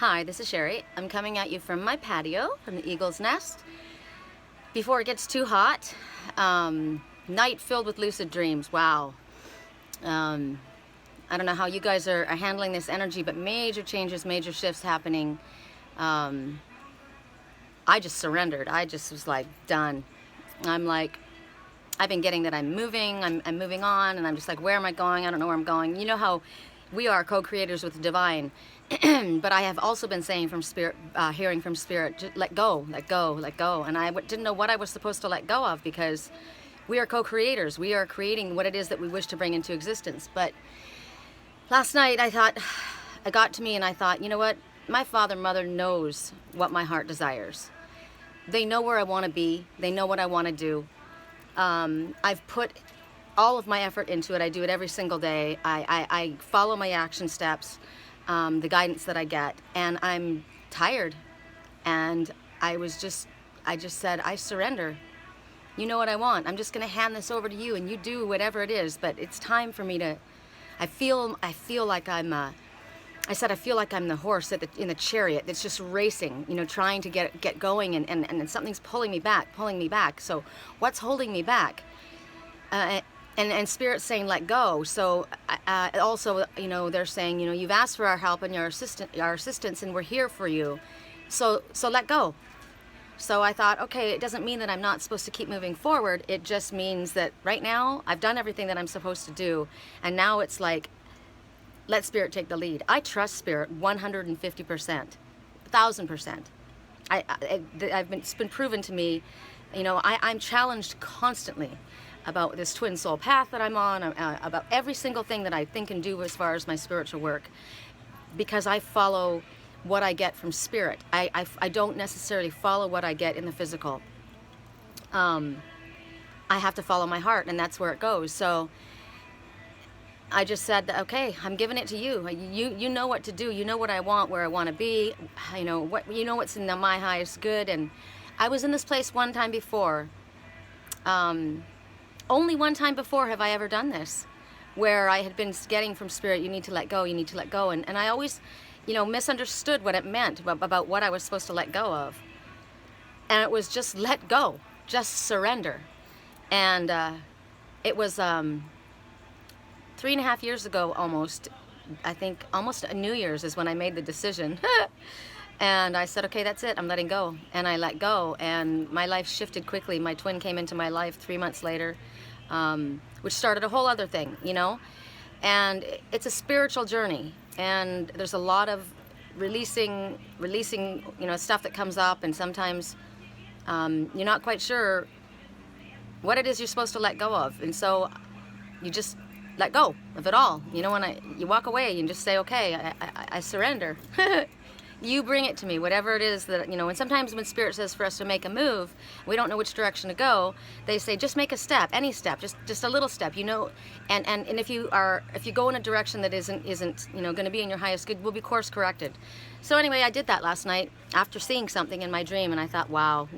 Hi, this is Sherry. I'm coming at you from my patio, from the Eagle's Nest. Before it gets too hot, night filled with lucid dreams. Wow. I don't know how you guys are handling this energy, but major changes, major shifts happening. I just surrendered. I just was like, done. I'm like, I've been getting that I'm moving, I'm moving on, and I'm just like, where am I going? I don't know where I'm going. You know how we are co-creators with the divine. But I have also been saying from spirit, hearing from spirit, just let go, let go, let go. And I didn't know what I was supposed to let go of, because we are co-creators. We are creating what it is that we wish to bring into existence. But last night I thought, it got to me and I thought, you know what? My father, mother knows what my heart desires. They know where I want to be. They know what I want to do. I've put all of my effort into it. I do it every single day. I follow my action steps, the guidance that I get, and I'm tired. And I just said, I surrender. You know what I want. I'm just going to hand this over to you, and you do whatever it is. But it's time for me to. I feel like I'm. I feel like I'm the horse in the chariot that's just racing, trying to get going, and something's pulling me back. So what's holding me back? And Spirit's saying, let go. So also, they're saying, you've asked for our help and our assistance, and we're here for you. So let go. So I thought, okay, it doesn't mean that I'm not supposed to keep moving forward. It just means that right now I've done everything that I'm supposed to do, and now it's like, let Spirit take the lead. I trust Spirit 150%, 1,000%. It's been proven to me. I'm challenged constantly about this twin soul path that I'm on, about every single thing that I think and do as far as my spiritual work, because I follow what I get from Spirit. I don't necessarily follow what I get in the physical. I have to follow my heart, and that's where it goes. So I just said, okay, I'm giving it to you. You know what to do. You know what I want, where I want to be. What's in my highest good. And I was in this place one time before. Only one time before have I ever done this, where I had been getting from Spirit, you need to let go, you need to let go. And I always, misunderstood what it meant about what I was supposed to let go of. And it was just let go, just surrender. And it was 3.5 years ago almost, I think almost New Year's is when I made the decision. And I said, okay, that's it, I'm letting go. And I let go, and my life shifted quickly. My twin came into my life 3 months later, which started a whole other thing, And it's a spiritual journey, and there's a lot of releasing, stuff that comes up, and sometimes you're not quite sure what it is you're supposed to let go of. And so you just let go of it all. When you walk away and just say, okay, I surrender. You bring it to me, whatever it is that, and sometimes when Spirit says for us to make a move, we don't know which direction to go, they say, just make a step, any step, just a little step, and if you go in a direction that isn't going to be in your highest good, will be course corrected. So anyway, I did that last night after seeing something in my dream, and I thought, wow,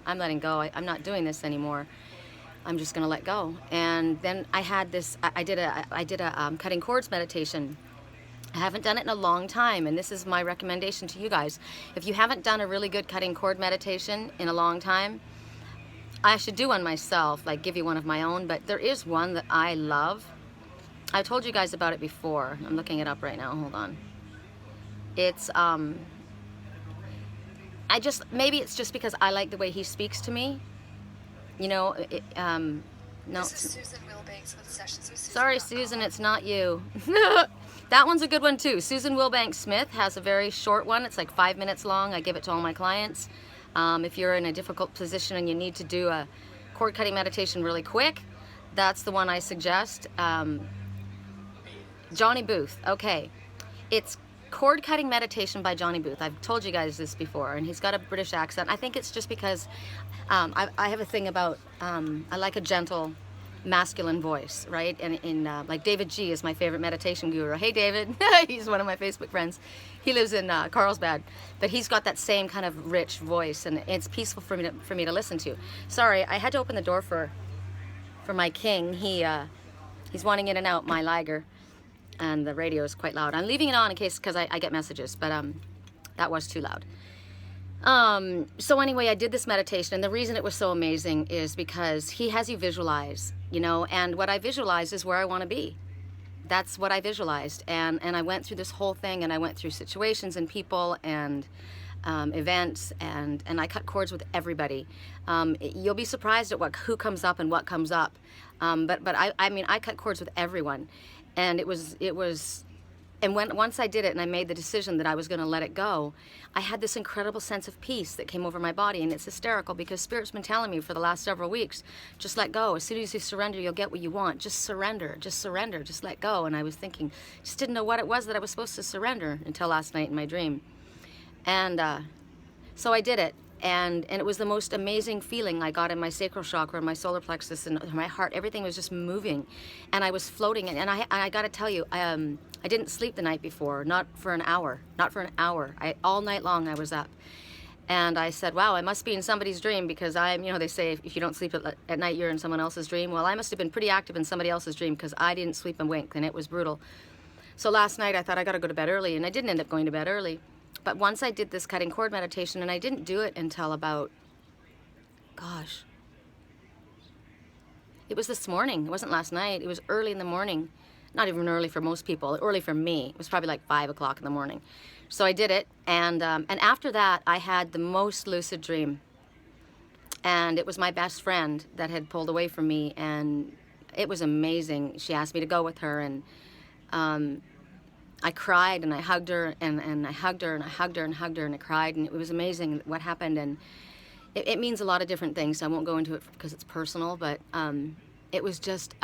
I'm letting go. I'm not doing this anymore. I'm just going to let go. And then I had this, I did a cutting cords meditation. I haven't done it in a long time, and this is my recommendation to you guys. If you haven't done a really good cutting cord meditation in a long time, I should do one myself, like give you one of my own, but there is one that I love. I've told you guys about it before. I'm looking it up right now, hold on. It's, maybe it's just because I like the way he speaks to me. No. This is Susan Wilbanks with Sessions with Susan. Sorry, Susan, it's not you. That one's a good one too. Susan Wilbanks Smith has a very short one. It's like 5 minutes long. I give it to all my clients. If you're in a difficult position and you need to do a cord cutting meditation really quick, that's the one I suggest. Johnny Booth. Okay, it's cord cutting meditation by Johnny Booth. I've told you guys this before, and he's got a British accent. I think it's just because I have a thing about I like a gentle masculine voice, right? And like David G is my favorite meditation guru. Hey David, he's one of my Facebook friends. He lives in Carlsbad, but he's got that same kind of rich voice, and it's peaceful for me to listen to. Sorry, I had to open the door for my king. He's wanting in and out my liger, and the radio is quite loud. I'm leaving it on in case, because I get messages, but That was too loud. So anyway, I did this meditation, and the reason it was so amazing is because he has you visualize, you know, and what I visualized is where I want to be. That's what I visualized, and I went through this whole thing, and I went through situations and people and events, and I cut cords with everybody. You'll be surprised at who comes up and what comes up, but I mean, I cut cords with everyone, and it was. And once I did it and I made the decision that I was going to let it go, I had this incredible sense of peace that came over my body. And it's hysterical because Spirit's been telling me for the last several weeks, just let go. As soon as you surrender, you'll get what you want. Just surrender, just let go. And I was thinking, just didn't know what it was that I was supposed to surrender until last night in my dream. And so I did it. And it was the most amazing feeling I got in my sacral chakra, and my solar plexus, and my heart. Everything was just moving, and I was floating. And I got to tell you, I didn't sleep the night before, not for an hour. All night long I was up, and I said, "Wow, I must be in somebody's dream," because they say if you don't sleep at night, you're in someone else's dream. Well, I must have been pretty active in somebody else's dream because I didn't sleep a wink, and it was brutal. So last night I thought I got to go to bed early, and I didn't end up going to bed early. But once I did this cutting cord meditation, and I didn't do it until about, it was this morning. It wasn't last night. It was early in the morning. Not even early for most people. Early for me. It was probably like 5 o'clock in the morning. So I did it, and after that, I had the most lucid dream. And it was my best friend that had pulled away from me, and it was amazing. She asked me to go with her, and I cried, and I hugged her, and I hugged her, and I hugged her, and hugged her, and I cried, and it was amazing what happened. And it means a lot of different things, so I won't go into it because it's personal, but it was just,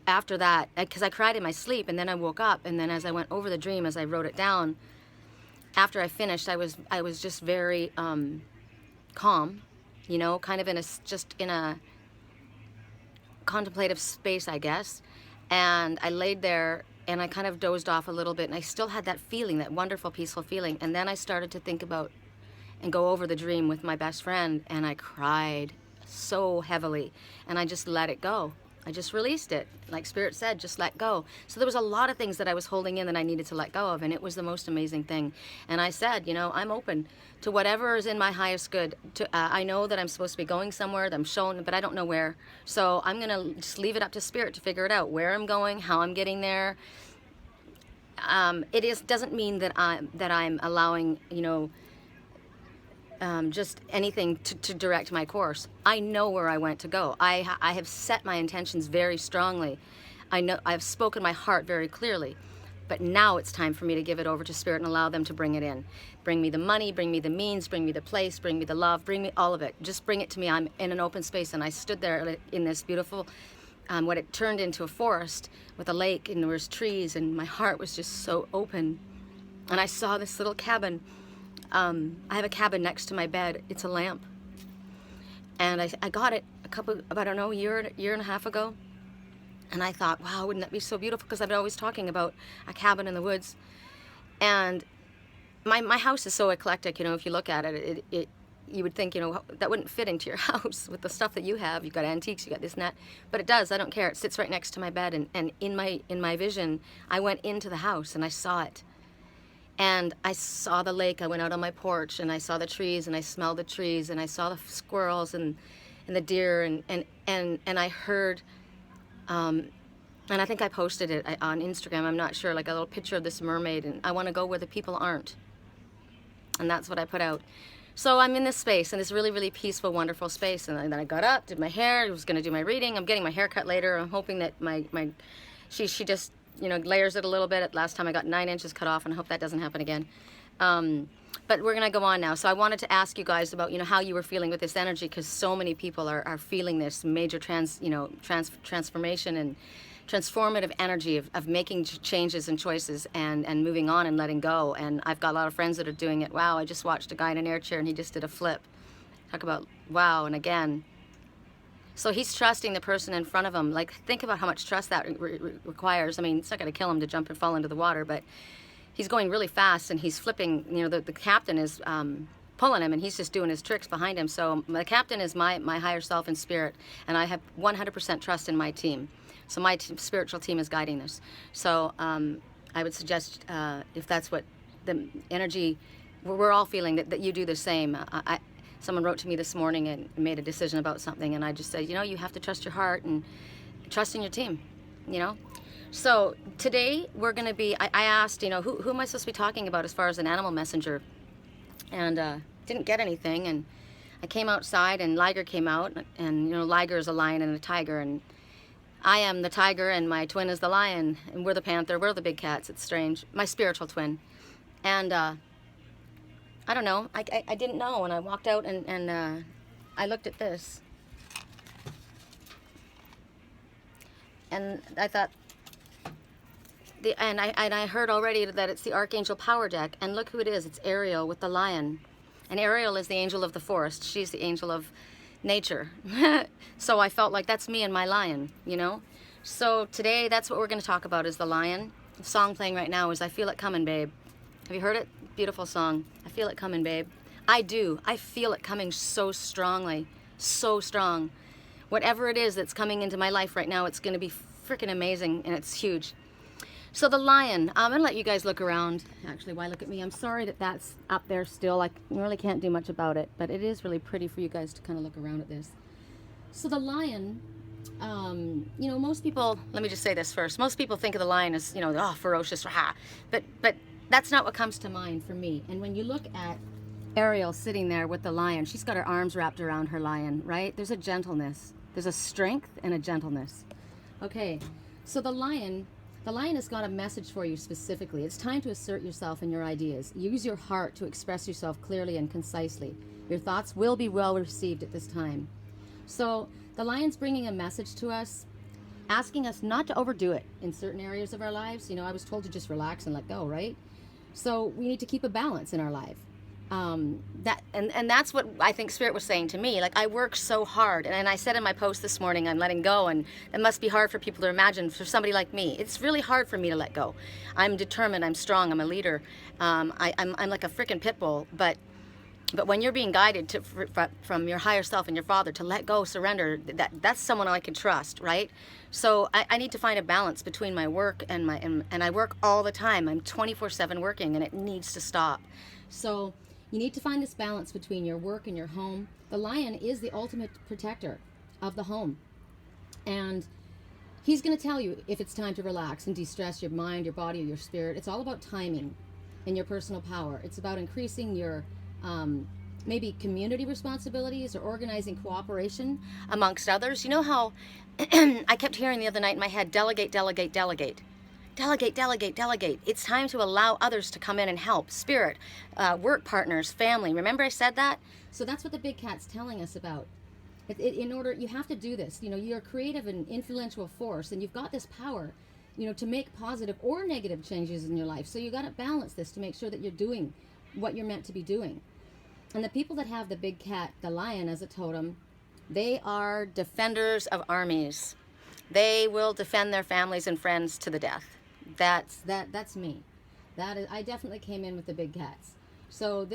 after that, because I cried in my sleep, and then I woke up, and then as I went over the dream, as I wrote it down, after I finished, I was just very calm, you know, kind of just in a contemplative space, I guess, and I laid there, and I kind of dozed off a little bit, and I still had that feeling, that wonderful, peaceful feeling. And then I started to think about and go over the dream with my best friend, and I cried so heavily, and I just let it go. I just released it. Like Spirit said, just let go. So there was a lot of things that I was holding in that I needed to let go of, and it was the most amazing thing. And I said, you know, I'm open to whatever is in my highest good. I know that I'm supposed to be going somewhere, that I'm shown, but I don't know where. So I'm going to just leave it up to Spirit to figure it out, where I'm going, how I'm getting there. Doesn't mean that I'm allowing, you know, just anything to direct my course. I know where I want to go. I have set my intentions very strongly. I know I've spoken my heart very clearly, but now it's time for me to give it over to Spirit and allow them to bring it in. Bring me the money, bring me the means, bring me the place, bring me the love, bring me all of it. Just bring it to me. I'm in an open space, and I stood there in this beautiful, what it turned into a forest with a lake, and there was trees, and my heart was just so open. And I saw this little cabin. I have a cabin next to my bed. It's a lamp, and I got it a year and a half ago, and I thought, wow, wouldn't that be so beautiful? Because I've been always talking about a cabin in the woods, and my house is so eclectic. You know, if you look at it, you would think, you know, that wouldn't fit into your house with the stuff that you have. You've got antiques, you got this and that, but it does. I don't care. It sits right next to my bed, and in my vision, I went into the house and I saw it. And I saw the lake. I went out on my porch, and I saw the trees, and I smelled the trees, and I saw the squirrels and the deer, and I heard, and I think I posted it on Instagram, I'm not sure, like a little picture of this mermaid, and I want to go where the people aren't. And that's what I put out. So I'm in this space, in this really, really peaceful, wonderful space, and then I got up, did my hair, I was going to do my reading. I'm getting my hair cut later. I'm hoping that she just, you know, layers it a little bit. Last time I got 9 inches cut off, and I hope that doesn't happen again. But we're going to go on now. So I wanted to ask you guys about, you know, how you were feeling with this energy, because so many people are feeling this major transformation and transformative energy of making changes and choices and moving on and letting go. And I've got a lot of friends that are doing it. Wow, I just watched a guy in an air chair, and he just did a flip. Talk about wow, and again. So he's trusting the person in front of him. Like, think about how much trust that requires. I mean, it's not going to kill him to jump and fall into the water, but he's going really fast, and he's flipping. You know, the captain is pulling him, and he's just doing his tricks behind him. So the captain is my higher self in spirit, and I have 100% trust in my team. So my spiritual team is guiding this. So I would suggest, if that's what the energy we're all feeling that you do the same. Someone wrote to me this morning and made a decision about something, and I just said, you have to trust your heart and trust in your team, So today we're going to be, I asked, who am I supposed to be talking about as far as an animal messenger? And didn't get anything. And I came outside and Liger came out, and Liger is a lion and a tiger, and I am the tiger and my twin is the lion, and we're the panther, we're the big cats. It's strange. My spiritual twin. And I don't know. I didn't know, and I walked out and I looked at this. And I thought, I heard already that it's the Archangel power deck, and look who it is. It's Ariel with the lion. And Ariel is the angel of the forest. She's the angel of nature. So I felt like that's me and my lion, So today, that's what we're going to talk about, is the lion. The song playing right now is I Feel It Coming, Babe. Have you heard it? Beautiful song. I feel it coming, babe. I do. I feel it coming so strongly. So strong. Whatever it is that's coming into my life right now, it's going to be freaking amazing, and it's huge. So the lion, I'm going to let you guys look around. Actually, why look at me? I'm sorry that that's up there still. I really can't do much about it, but it is really pretty for you guys to kind of look around at this. So the lion, most people, let me just say this first. Most people think of the lion as, ferocious, but that's not what comes to mind for me. And when you look at Ariel sitting there with the lion, she's got her arms wrapped around her lion, right? There's a gentleness. There's a strength and a gentleness. Okay, so the lion has got a message for you specifically. It's time to assert yourself and your ideas. Use your heart to express yourself clearly and concisely. Your thoughts will be well received at this time. So the lion's bringing a message to us, asking us not to overdo it in certain areas of our lives. I was told to just relax and let go, right? So we need to keep a balance in our life. That's what I think Spirit was saying to me. Like, I work so hard, and I said in my post this morning, I'm letting go, and it must be hard for people to imagine. For somebody like me, it's really hard for me to let go. I'm determined. I'm strong. I'm a leader. I'm like a freaking pit bull. But when you're being guided from your higher self and your Father to let go, surrender, that's someone I can trust, right? So I need to find a balance between my work and I work all the time. I'm 24/7 working, and it needs to stop. So you need to find this balance between your work and your home. The lion is the ultimate protector of the home, and he's going to tell you if it's time to relax and de-stress your mind, your body, or your spirit. It's all about timing and your personal power. It's about increasing your maybe community responsibilities or organizing cooperation amongst others. You know how I kept hearing the other night in my head, delegate, delegate, delegate. Delegate, delegate, delegate. It's time to allow others to come in and help. Spirit, work partners, family. Remember I said that? So that's what the big cat's telling us about. In order, you have to do this. You're a creative and influential force, and you've got this power, to make positive or negative changes in your life. So you got to balance this to make sure that you're doing what you're meant to be doing. And the people that have the big cat, the lion, as a totem, they are defenders of armies. They will defend their families and friends to the death. That's me. I definitely came in with the big cats. So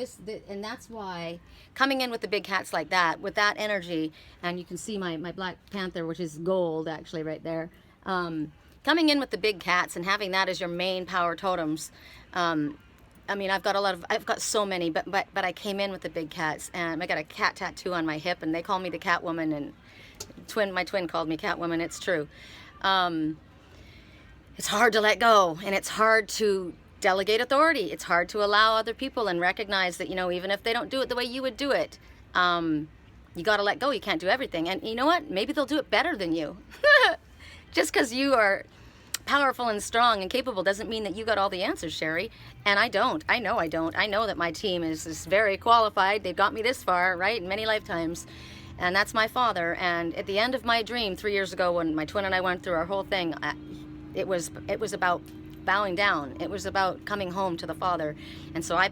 and that's why coming in with the big cats like that, with that energy, and you can see my black panther, which is gold actually right there. Coming in with the big cats and having that as your main power totems. I've got so many, but I came in with the big cats, and I got a cat tattoo on my hip, and they call me the Catwoman, and my twin called me Catwoman. It's true. It's hard to let go, and it's hard to delegate authority. It's hard to allow other people and recognize that, even if they don't do it the way you would do it, you got to let go. You can't do everything. And you know what? Maybe they'll do it better than you. Just because you are powerful and strong and capable doesn't mean that you got all the answers, Sherry. And I don't. I know I don't. I know that my team is very qualified. They've got me this far, right? In many lifetimes. And that's my Father. And at the end of my dream 3 years ago, when my twin and I went through our whole thing, it was about bowing down. It was about coming home to the Father. And so I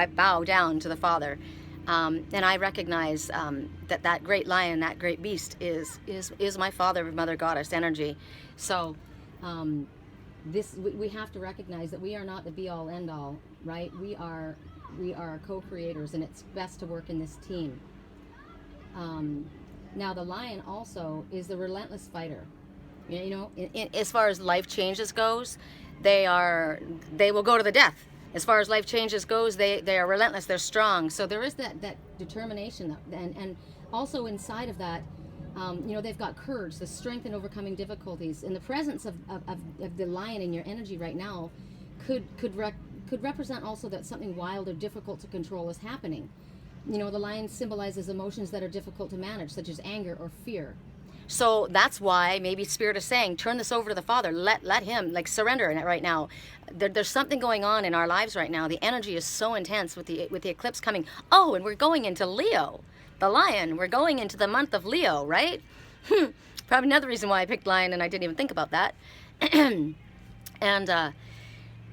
bow down to the Father. And I recognize that great lion, that great beast is my Father, Mother Goddess energy. So we have to recognize that we are not the be-all, end-all, right? We are co-creators, and it's best to work in this team. Now the lion also is the relentless fighter. As far as life changes goes, they will go to the death. As far as life changes goes, they are relentless, they're strong. So there is that determination, and also inside of that, you know, they've got courage, the strength in overcoming difficulties. In the presence of the lion in your energy right now could represent also that something wild or difficult to control is happening. You know, the lion symbolizes emotions that are difficult to manage, such as anger or fear. So that's why maybe Spirit is saying, turn this over to the Father. Let Him, like, surrender in it right now. There's something going on in our lives right now. The energy is so intense with the eclipse coming. Oh, and we're going into Leo, the lion. We're going into the month of Leo, right? Probably another reason why I picked lion, and I didn't even think about that. And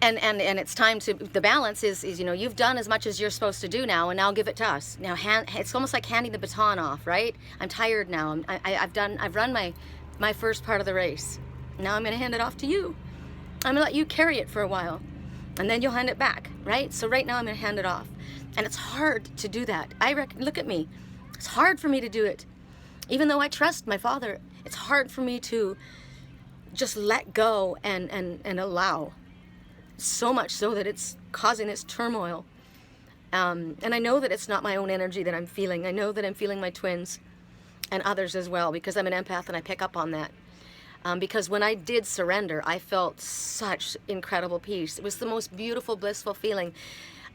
it's time to, the balance is, you know, you've done as much as you're supposed to do now, and now give it to us. Now, it's almost like handing the baton off, right? I'm tired now. I've run my first part of the race. Now I'm going to hand it off to you. I'm going to let you carry it for a while, and then you'll hand it back, right? So right now I'm going to hand it off. And it's hard to do that. Look at me. It's hard for me to do it. Even though I trust my Father, it's hard for me to just let go and allow. So much so that it's causing this turmoil. And I know that it's not my own energy that I'm feeling. I know that I'm feeling my twins and others as well, because I'm an empath and I pick up on that. Because when I did surrender, I felt such incredible peace. It was the most beautiful, blissful feeling.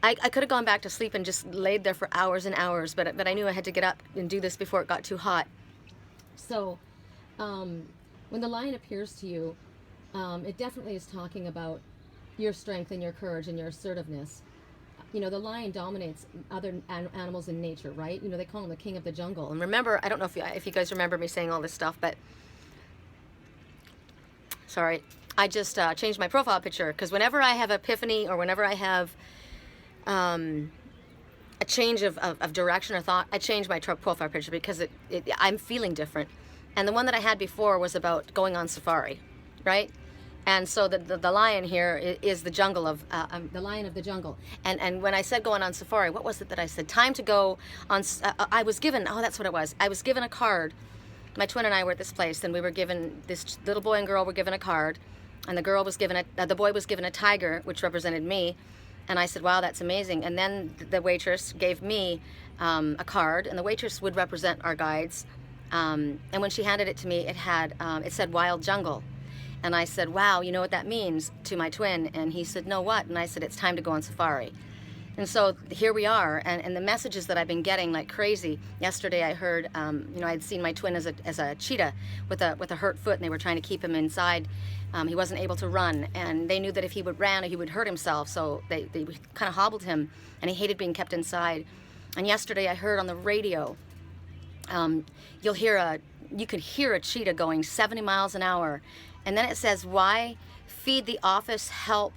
I could have gone back to sleep and just laid there for hours and hours, but I knew I had to get up and do this before it got too hot. So when the lion appears to you, it definitely is talking about your strength and your courage and your assertiveness. You know, the lion dominates other animals in nature, right? You know, they call him the king of the jungle. And remember, I don't know if you guys remember me saying all this stuff, but sorry, I just changed my profile picture, because whenever I have epiphany, or whenever I have a change of direction or thought, I change my profile picture, because I'm feeling different. And the one that I had before was about going on safari, right? And so the lion here is the jungle of the lion of the jungle. And when I said going on safari, what was it that I said? Time to go on. I was given. Oh, that's what it was. I was given a card. My twin and I were at this place, and we were given, this little boy and girl were given a card, and the girl was given the boy was given a tiger, which represented me. And I said, wow, that's amazing. And then the waitress gave me a card, and the waitress would represent our guides. And when she handed it to me, it said wild jungle. And I said, wow, you know what that means, to my twin? And he said, no, what? And I said, it's time to go on safari. And so here we are, and the messages that I've been getting like crazy. Yesterday I heard, you know, I'd seen my twin as a cheetah with a hurt foot, and they were trying to keep him inside. He wasn't able to run, and they knew that if he would ran, he would hurt himself, so they kind of hobbled him, and he hated being kept inside. And yesterday I heard on the radio, you could hear a cheetah going 70 miles an hour. And then it says, why feed the office help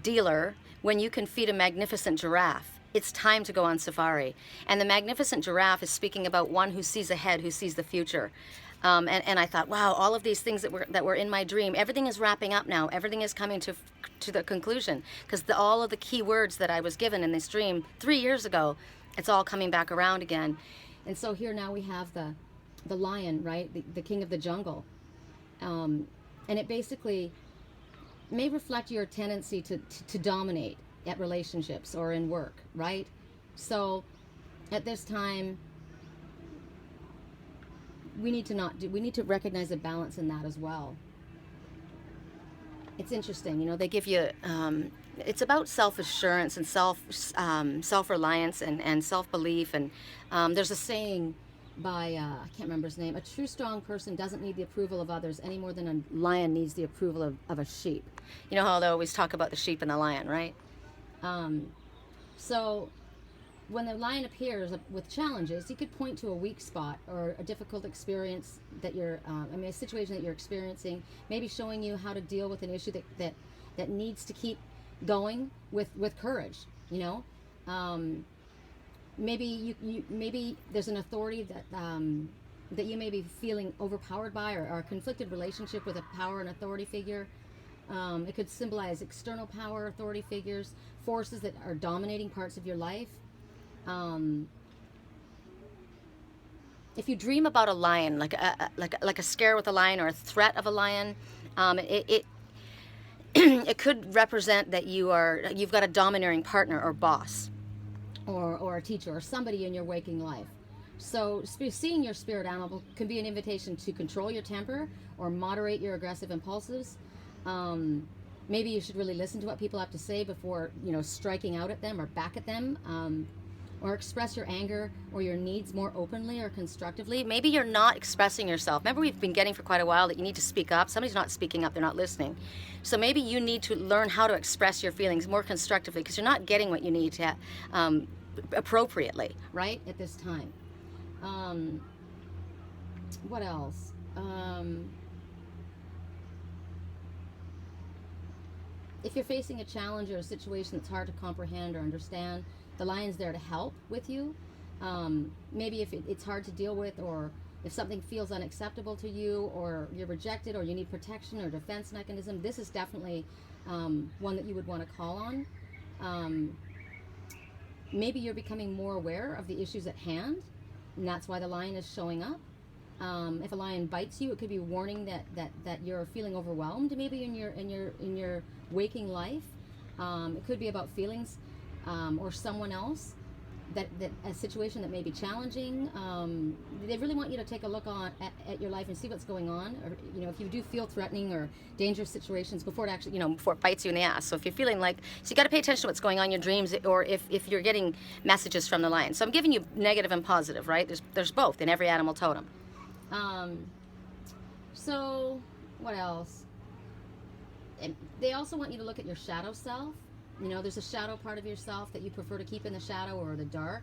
dealer when you can feed a magnificent giraffe? It's time to go on safari. And the magnificent giraffe is speaking about one who sees ahead, who sees the future. And I thought, wow, all of these things that were in my dream, everything is wrapping up now. Everything is coming to the conclusion, because all of the key words that I was given in this dream 3 years ago, it's all coming back around again. And so here now we have the lion, right? The king of the jungle. And it basically may reflect your tendency to dominate at relationships or in work, right? So at this time, we need to recognize a balance in that as well. It's interesting, you know, they give you, it's about self-assurance and self-reliance and self-belief. And there's a saying by, I can't remember his name, a true strong person doesn't need the approval of others any more than a lion needs the approval of a sheep. You know how they always talk about the sheep and the lion, right? So when the lion appears with challenges, he could point to a weak spot or a difficult experience that a situation that you're experiencing, maybe showing you how to deal with an issue that needs to keep going with courage, you know? Maybe maybe there's an authority that you may be feeling overpowered by, or a conflicted relationship with a power and authority figure. It could symbolize external power, authority figures, forces that are dominating parts of your life. If you dream about a lion, like a scare with a lion or a threat of a lion, it could represent that you've got a domineering partner or boss, or a teacher or somebody in your waking life. So seeing your spirit animal can be an invitation to control your temper or moderate your aggressive impulses. Maybe you should really listen to what people have to say before, striking out at them or back at them, or express your anger or your needs more openly or constructively. Maybe you're not expressing yourself. Remember, we've been getting for quite a while that you need to speak up. Somebody's not speaking up, they're not listening. So maybe you need to learn how to express your feelings more constructively, because you're not getting what you need to appropriately, right, at this time. What else? If you're facing a challenge or a situation that's hard to comprehend or understand, the lion's there to help with you. Maybe if it's hard to deal with, or if something feels unacceptable to you, or you're rejected, or you need protection or defense mechanism, this is definitely one that you would want to call on. Maybe you're becoming more aware of the issues at hand, and that's why the lion is showing up. If a lion bites you, it could be a warning that you're feeling overwhelmed, maybe in your waking life. It could be about feelings or someone else, that a situation that may be challenging. They really want you to take a look at your life and see what's going on, or if you do feel threatening or dangerous situations before it actually before it bites you in the ass. So if you're feeling so you got to pay attention to what's going on in your dreams, or if you're getting messages from the lion. So I'm giving you negative and positive, right? There's both in every animal totem. So what else? And they also want you to look at your shadow self. There's a shadow part of yourself that you prefer to keep in the shadow or the dark.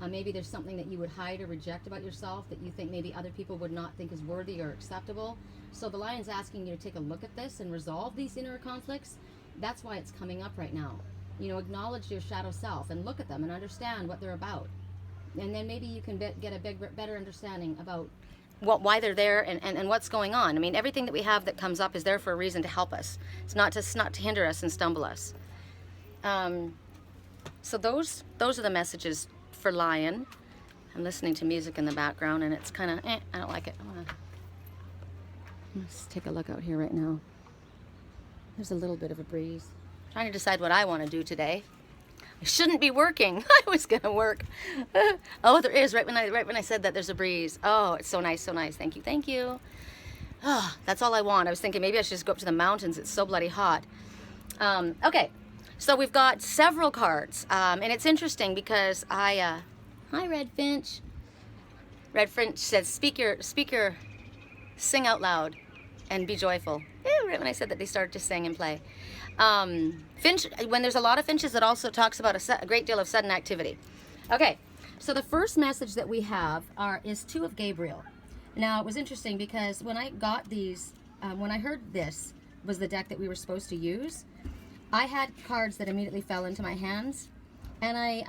Maybe there's something that you would hide or reject about yourself that you think maybe other people would not think is worthy or acceptable. So the lion's asking you to take a look at this and resolve these inner conflicts. That's why it's coming up right now. Acknowledge your shadow self and look at them and understand what they're about. And then maybe you can get a better understanding about why they're there and what's going on. I mean, everything that we have that comes up is there for a reason, to help us. It's not to hinder us and stumble us. So those are the messages for lion. I'm listening to music in the background, and it's kind of I don't like it. Let's take a look out here right now. There's a little bit of a breeze. I'm trying to decide what I want to do today. I shouldn't be working. I was gonna work. Oh, there is, right when I said that, there's a breeze. Oh, it's so nice, so nice. Thank you. Oh, that's all I want. I was thinking maybe I should just go up to the mountains. It's so bloody hot. Okay, so we've got several cards, and it's interesting because hi, Red Finch. Red Finch says, speaker, sing out loud and be joyful. Right when I said that, they started to sing and play. Finch, when there's a lot of finches, it also talks about a great deal of sudden activity. Okay, so the first message that we have is 2 of Gabriel. Now, it was interesting because when I got these, when I heard this was the deck that we were supposed to use, I had cards that immediately fell into my hands, and I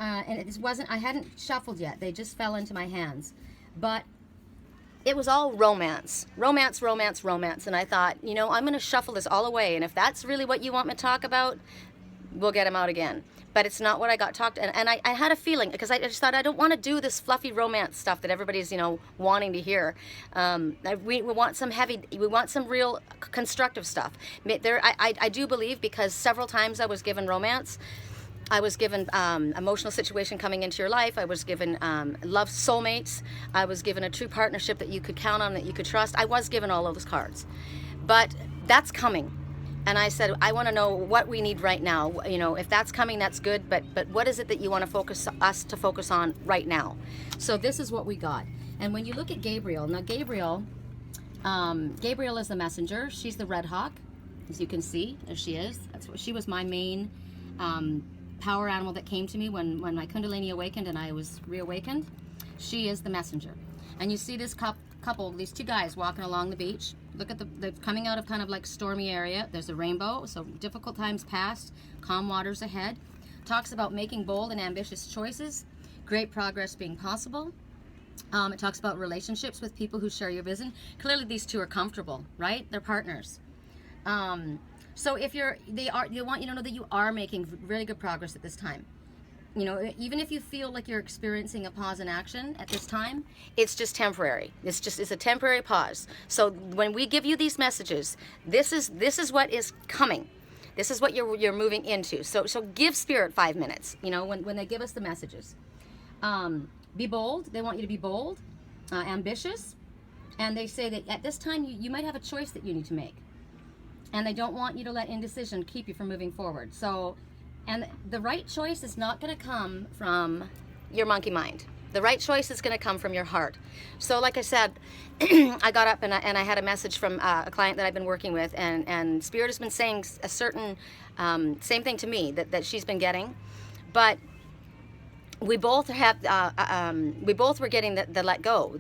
hadn't shuffled yet. They just fell into my hands, but it was all romance, and I thought, I'm going to shuffle this all away, and if that's really what you want me to talk about, we'll get them out again. But it's not what I got talked, and I had a feeling, because I just thought, I don't want to do this fluffy romance stuff that everybody's, wanting to hear. We want some real constructive stuff. I do believe, because several times I was given romance, I was given emotional situation coming into your life. I was given love soulmates. I was given a true partnership that you could count on, that you could trust. I was given all of those cards. But that's coming. And I said, I want to know what we need right now. If that's coming, that's good. But what is it that you want to focus on right now? So this is what we got. And when you look at Gabriel, now Gabriel is the messenger. She's the red hawk, as you can see. There she is. She was my main power animal that came to me when my Kundalini awakened and I was reawakened. She is the messenger. And you see this couple, these 2 guys walking along the beach. Look at they're coming out of kind of like stormy area. There's a rainbow, so difficult times past, calm waters ahead. Talks about making bold and ambitious choices, great progress being possible. It talks about relationships with people who share your vision. Clearly these 2 are comfortable, right? They're partners. So if they want you to know that you are making really good progress at this time. Even if you feel like you're experiencing a pause in action at this time, it's just temporary. It's a temporary pause. So when we give you these messages, this is what is coming. This is what you're moving into. So give Spirit 5 minutes, you know, when they give us the messages. Be bold. They want you to be bold, ambitious. And they say that at this time, you might have a choice that you need to make. And they don't want you to let indecision keep you from moving forward. So, and the right choice is not going to come from your monkey mind. The right choice is going to come from your heart. So like I said, I got up and I had a message from a client that I've been working with, and Spirit has been saying a certain, same thing to me that she's been getting. But we both have, we both were getting the let go.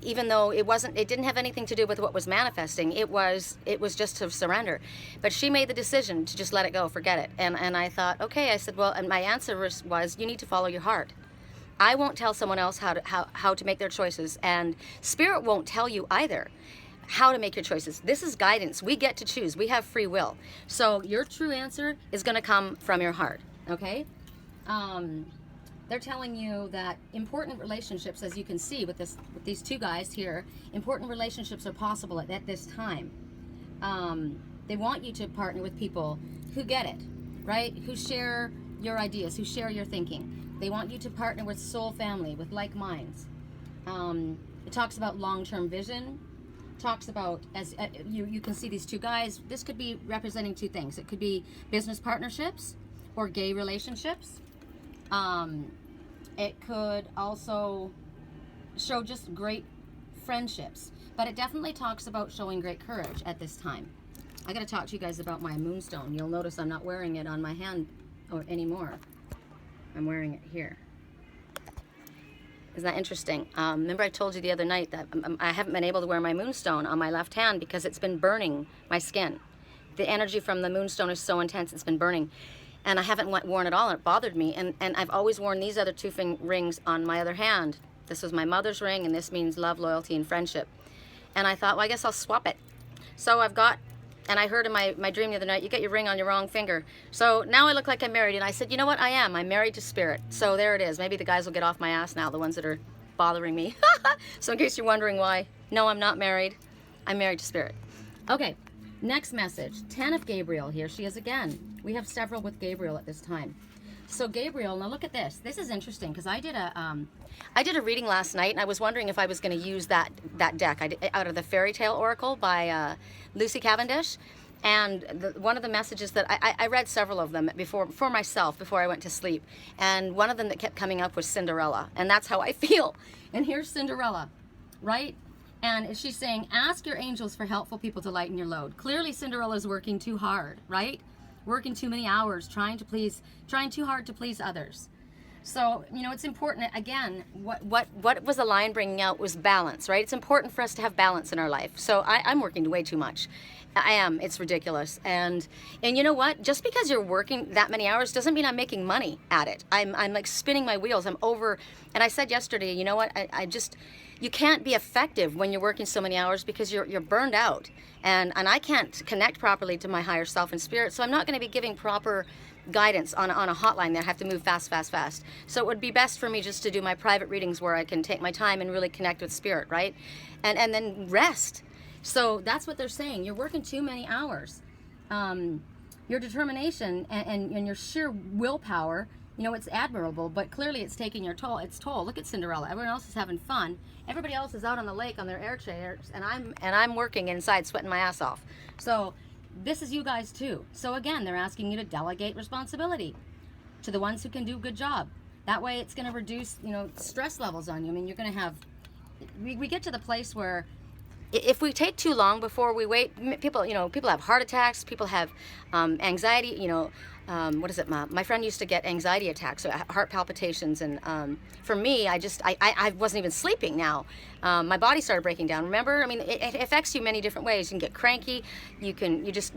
Even though it didn't have anything to do with what was manifesting. It was just to surrender. But she made the decision to just let it go, forget it. And I thought, okay, I said, well, and my answer was you need to follow your heart. I won't tell someone else how to make their choices, and Spirit won't tell you either how to make your choices. This is guidance. We get to choose. We have free will. So your true answer is going to come from your heart, okay? They're telling you that important relationships, as you can see with these two guys here, important relationships are possible at this time. They want you to partner with people who get it, right? Who share your ideas, who share your thinking. They want you to partner with soul family, with like minds. It talks about long-term vision. Talks about, as you can see these two guys, this could be representing two things. It could be business partnerships or gay relationships. It could also show just great friendships, but it definitely talks about showing great courage at this time. I got to talk to you guys about my moonstone. You'll notice I'm not wearing it on my hand anymore. I'm wearing it here. Isn't that interesting? Remember I told you the other night that I haven't been able to wear my moonstone on my left hand because it's been burning my skin. The energy from the moonstone is so intense, it's been burning. And I haven't worn it all, and it bothered me. And I've always worn these other two rings on my other hand. This was my mother's ring, and this means love, loyalty, and friendship. And I thought, well, I guess I'll swap it. So I've got, and I heard in my dream the other night, you get your ring on your wrong finger. So now I look like I'm married, and I said, you know what, I am. I'm married to Spirit. So there it is. Maybe the guys will get off my ass now, the ones that are bothering me. So in case you're wondering why, no, I'm not married. I'm married to Spirit. Okay, next message. 10 of Gabriel. Here she is again. We have several with Gabriel at this time. So Gabriel, now look at this. This is interesting because I did a reading last night, and I was wondering if I was going to use that deck out of the Fairy Tale Oracle by Lucy Cavendish. And one of the messages that I read several of them for myself before I went to sleep, and one of them that kept coming up was Cinderella, and that's how I feel. And here's Cinderella, right? And she's saying, ask your angels for helpful people to lighten your load. Clearly Cinderella's working too hard, right? Working too many hours, trying too hard to please others. So, you know, it's important, again, what was the line bringing out was balance, right? It's important for us to have balance in our life. So I'm working way too much. I am. It's ridiculous. And you know what? Just because you're working that many hours doesn't mean I'm making money at it. I'm like spinning my wheels. I'm over. And I said yesterday, you know what? You can't be effective when you're working so many hours because you're burned out. And I can't connect properly to my higher self and spirit. So I'm not going to be giving proper guidance on a hotline there. I have to move fast. So it would be best for me just to do my private readings where I can take my time and really connect with spirit, right? And then rest. So that's what they're saying. You're working too many hours. Your determination and your sheer willpower, you know, it's admirable, but clearly it's taking its toll. Look at Cinderella. Everyone else is having fun. Everybody else is out on the lake on their air chairs, and I'm working inside, sweating my ass off. So this is you guys too. So again, they're asking you to delegate responsibility to the ones who can do a good job. That way it's going to reduce, you know, stress levels on you. I mean, you're going to have, we get to the place where if we take too long before we wait, people have heart attacks, people have anxiety, you know, what is it? My friend used to get anxiety attacks, so heart palpitations, and for me, I wasn't even sleeping now. My body started breaking down. Remember, I mean, it affects you many different ways. You can get cranky. There's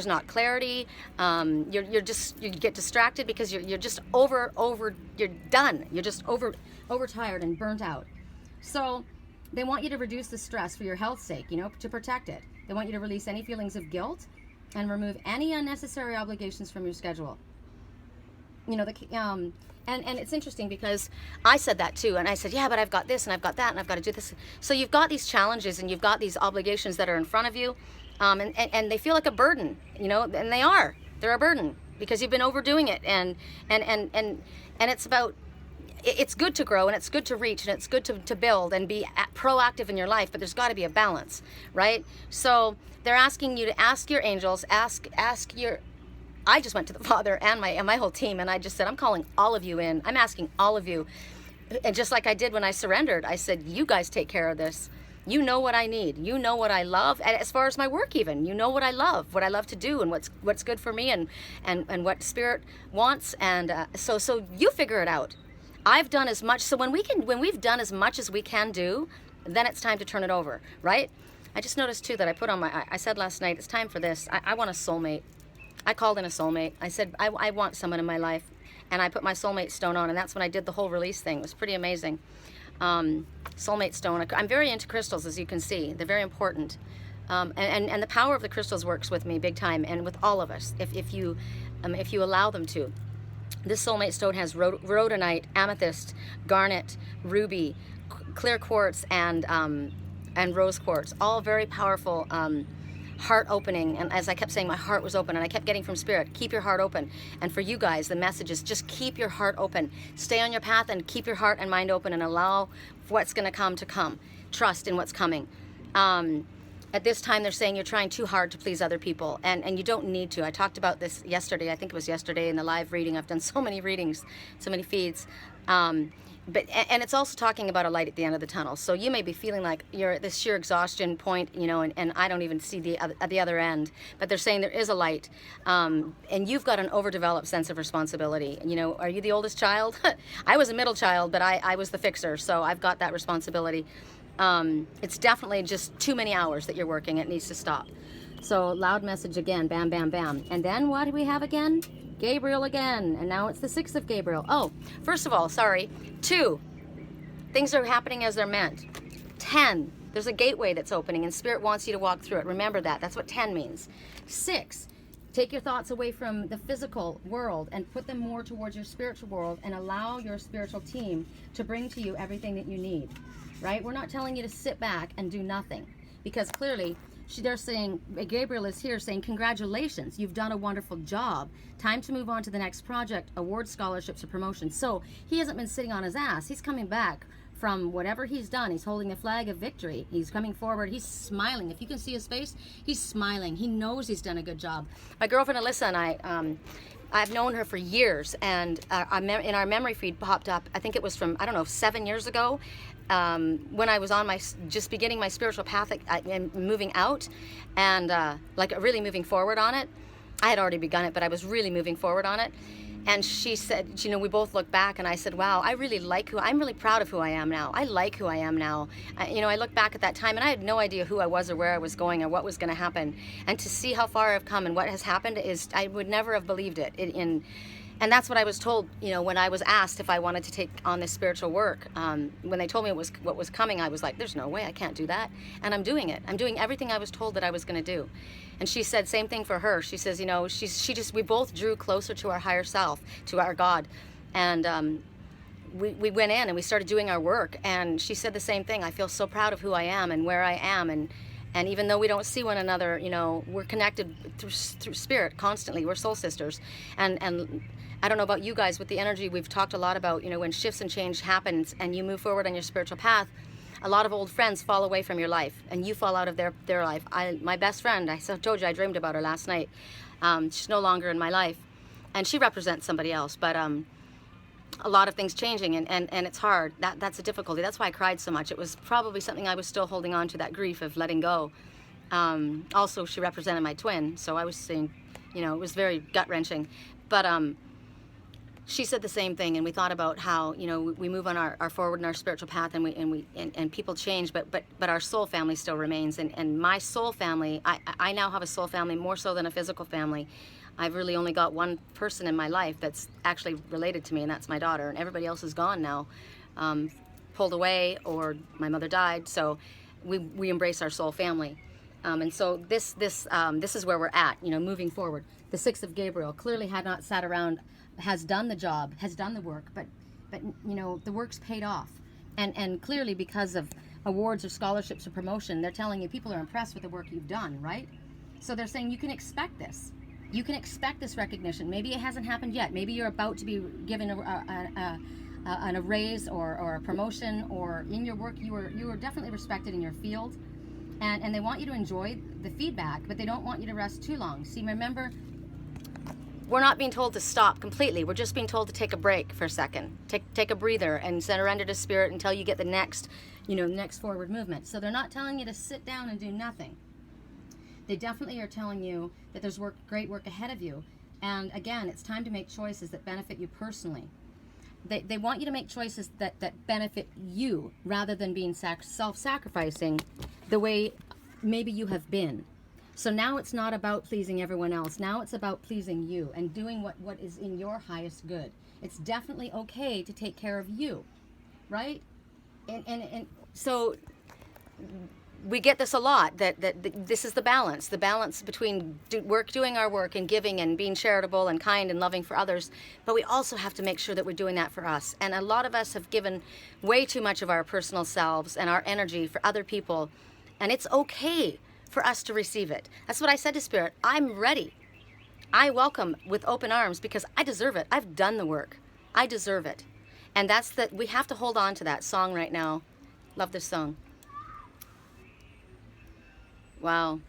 not clarity. You get distracted because you're just you're done. You're just overtired and burnt out. So they want you to reduce the stress for your health's sake, you know, to protect it. They want you to release any feelings of guilt and remove any unnecessary obligations from your schedule. You know, and it's interesting because I said that too, and I said, yeah, but I've got this and I've got that and I've got to do this. So you've got these challenges and you've got these obligations that are in front of you, And they feel like a burden, you know, and they are. They're a burden because you've been overdoing it, and it's about, it's good to grow and it's good to reach and it's good to build and be proactive in your life, but there's got to be a balance, right? So they're asking you to ask your angels, ask your, I just went to the Father and my whole team, and I just said, I'm calling all of you in. I'm asking all of you, and just like I did when I surrendered, I said, you guys take care of this. You know what I need. You know what I love. And as far as my work, even, you know what I love to do, and what's good for me, and what Spirit wants. And so you figure it out. I've done as much. So when we've done as much as we can do, then it's time to turn it over, right? I just noticed too that I put on I said last night, it's time for this. I want a soulmate. I called in a soulmate. I said, I want someone in my life. And I put my soulmate stone on, and that's when I did the whole release thing. It was pretty amazing. Soulmate stone. I'm very into crystals, as you can see. They're very important. And the power of the crystals works with me big time, and with all of us, if you allow them to. This soulmate stone has rhodonite, amethyst, garnet, ruby, clear quartz, and rose quartz. All very powerful, heart opening. And as I kept saying, my heart was open, and I kept getting from Spirit, keep your heart open. And for you guys, the message is just keep your heart open. Stay on your path and keep your heart and mind open, and allow what's going to come. Trust in what's coming. At this time, they're saying you're trying too hard to please other people, and you don't need to. I talked about this yesterday. I think it was yesterday in the live reading. I've done so many readings, so many feeds. But it's also talking about a light at the end of the tunnel. So you may be feeling like you're at this sheer exhaustion point, you know, and I don't even see the other end. But they're saying there is a light, and you've got an overdeveloped sense of responsibility. You know, are you the oldest child? I was a middle child, but I was the fixer, so I've got that responsibility. It's definitely just too many hours that you're working. It needs to stop. So loud message again, bam, bam, bam. And then what do we have again? Gabriel again, and now it's the 6th of Gabriel. Oh, first of all, sorry. 2, things are happening as they're meant. 10, there's a gateway that's opening, and Spirit wants you to walk through it. Remember that. That's what 10 means. 6, take your thoughts away from the physical world and put them more towards your spiritual world, and allow your spiritual team to bring to you everything that you need, right? We're not telling you to sit back and do nothing, because clearly they're saying, Gabriel is here saying, congratulations, you've done a wonderful job. Time to move on to the next project, awards, scholarships, or promotions. So he hasn't been sitting on his ass. He's coming back from whatever he's done. He's holding the flag of victory. He's coming forward. He's smiling. If you can see his face, he's smiling. He knows he's done a good job. My girlfriend Alyssa and I, I've known her for years, and in our memory feed popped up, I think it was from, 7 years ago, when I was on just beginning my spiritual path and moving out, and like really moving forward on it. I had already begun it, but I was really moving forward on it. And she said, we both looked back, and I said, wow, I'm really proud of who I am now. I like who I am now. I look back at that time, and I had no idea who I was or where I was going or what was going to happen. And to see how far I've come and what has happened I would never have believed it. And that's what I was told, when I was asked if I wanted to take on this spiritual work. When they told me what was coming, I was like, there's no way, I can't do that. And I'm doing it. I'm doing everything I was told that I was going to do. And she said, same thing for her. She says, we both drew closer to our higher self, to our God. And we went in and we started doing our work. And she said the same thing. I feel so proud of who I am and where I am. And even though we don't see one another, we're connected through Spirit constantly. We're soul sisters. And I don't know about you guys, with the energy we've talked a lot about, when shifts and change happens and you move forward on your spiritual path, a lot of old friends fall away from your life and you fall out of their life. My best friend, I told you I dreamed about her last night. She's no longer in my life, and she represents somebody else, but a lot of things changing, and it's hard. That's a difficulty. That's why I cried so much. It was probably something I was still holding on to, that grief of letting go. Also, she represented my twin, so I was saying, it was very gut-wrenching. But she said the same thing, and we thought about how we move on our forward in our spiritual path, and people change, but our soul family still remains. And my soul family, I now have a soul family more so than a physical family. I've really only got one person in my life that's actually related to me, and that's my daughter. And everybody else is gone now, pulled away, or my mother died. So we embrace our soul family. And so this is where we're at, moving forward. The 6th of Gabriel clearly had not sat around, has done the job, has done the work, but the work's paid off. And clearly because of awards or scholarships or promotion, they're telling you people are impressed with the work you've done, right? So they're saying you can expect this. You can expect this recognition. Maybe it hasn't happened yet. Maybe you're about to be given a raise or a promotion, or in your work you are definitely respected in your field, and they want you to enjoy the feedback, but they don't want you to rest too long. See, remember, we're not being told to stop completely. We're just being told to take a break for a second, take a breather, and surrender to spirit until you get the next, next forward movement. So they're not telling you to sit down and do nothing. They definitely are telling you that there's great work ahead of you. And again, it's time to make choices that benefit you personally. They want you to make choices that benefit you, rather than being self-sacrificing the way maybe you have been. So now it's not about pleasing everyone else. Now it's about pleasing you and doing what is in your highest good. It's definitely okay to take care of you, right? And so we get this a lot, that this is the balance between doing our work and giving and being charitable and kind and loving for others, but we also have to make sure that we're doing that for us. And a lot of us have given way too much of our personal selves and our energy for other people, and it's okay for us to receive it. That's what I said to Spirit. I'm ready. I welcome with open arms, because I deserve it. I've done the work. I deserve it. And we have to hold on to that song right now. Love this song. Wow.